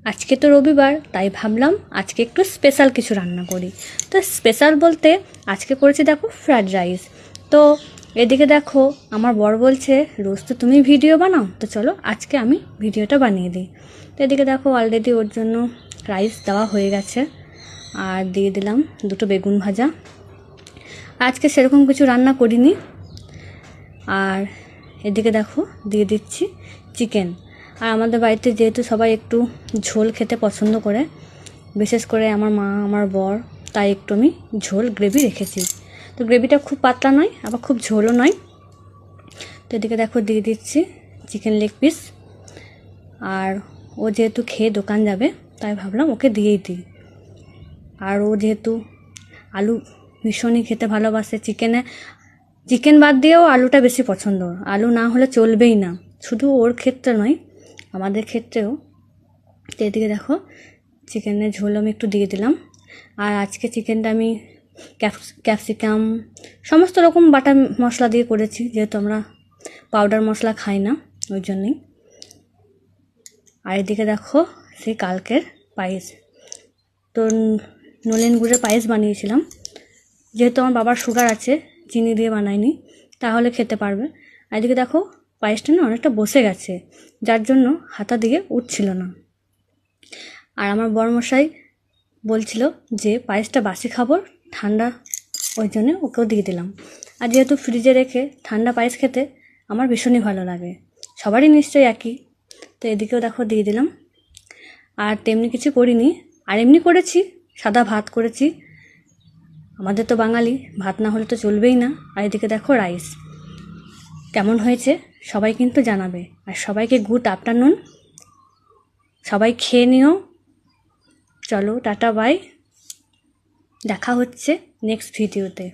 আজকে তো রবিবার, তাই ভাবলাম আজকে একটু স্পেশাল কিছু রান্না করি। তো স্পেশাল বলতে আজকে করেছি দেখো ফ্রায়েড রাইস। তো এদিকে দেখো আমার বর বলছে রোজ তো তুমি ভিডিও বানাও, তো চলো আজকে আমি ভিডিওটা বানিয়ে দিই। তো এদিকে দেখো অলরেডি ওর জন্য রাইস দেওয়া হয়ে গেছে, আর দিয়ে দিলাম দুটো বেগুন ভাজা। আজকে সেরকম কিছু রান্না করিনি। আর এদিকে দেখো দিয়ে দিচ্ছি চিকেন। আর আমাদের বাড়িতে যেহেতু সবাই একটু ঝোল খেতে পছন্দ করে, বিশেষ করে আমার মা আমার বর, তাই একটু আমি ঝোল গ্রেভি রেখেছি। তো গ্রেভিটা খুব পাতলা নয়, আবার খুব ঝোলও নয়। তো এদিকে দেখো দিয়ে দিচ্ছি চিকেন লেগ পিস। আর ও যেহেতু খেয়ে দোকান যাবে, তাই ভাবলাম ওকে দিয়েই দিই। আর ও যেহেতু আলু ভীষণই খেতে ভালোবাসে, চিকেন বাদ দিয়েও আলুটা বেশি পছন্দ। আলু না হলে চলবেই না, শুধু ওর ক্ষেত্রে নয় আমাদের ক্ষেত্রেও। তো এদিকে দেখো চিকেনের ঝোল আমি একটু দিয়ে দিলাম। আর আজকে চিকেনটা আমি ক্যাপসিকাম সমস্ত রকম বাটা মশলা দিয়ে করেছি, যেহেতু আমরা পাউডার মশলা খাই না, ওই জন্যই। আর এদিকে দেখো সেই কালকের পায়েস, তো নলেন গুড়ের পায়েস বানিয়েছিলাম। যেহেতু আমার বাবার সুগার আছে, চিনি দিয়ে বানাইনি, তাহলে খেতে পারবে। আর এদিকে দেখো পায়েসটা না অনেকটা বসে গেছে, যার জন্য হাতা দিয়ে উঠছিল না। আর আমার বড়মশাই বলছিল যে পায়েসটা বাসি খাবো, ঠান্ডা, ওই জন্য ওকেও দিয়ে দিলাম। আর যেহেতু ফ্রিজে রেখে ঠান্ডা পায়েস খেতে আমার ভীষণই ভালো লাগে, সবারই নিশ্চয়ই একই। তো এদিকেও দেখো দিয়ে দিলাম। আর তেমনি কিছু করিনি, আর এমনি করেছি সাদা ভাত করেছি। আমাদের তো বাঙালি, ভাত না হলে তো চলবেই না। আর এদিকে দেখো রাইস। কেমন হয়েছে সবাই কিন্তু জানাবে। আর সবাইকে গুড আফটারনুন, সবাই খেয়ে নিও। চলো টাটা বাই, দেখা হচ্ছে নেক্সট ভিডিওতে।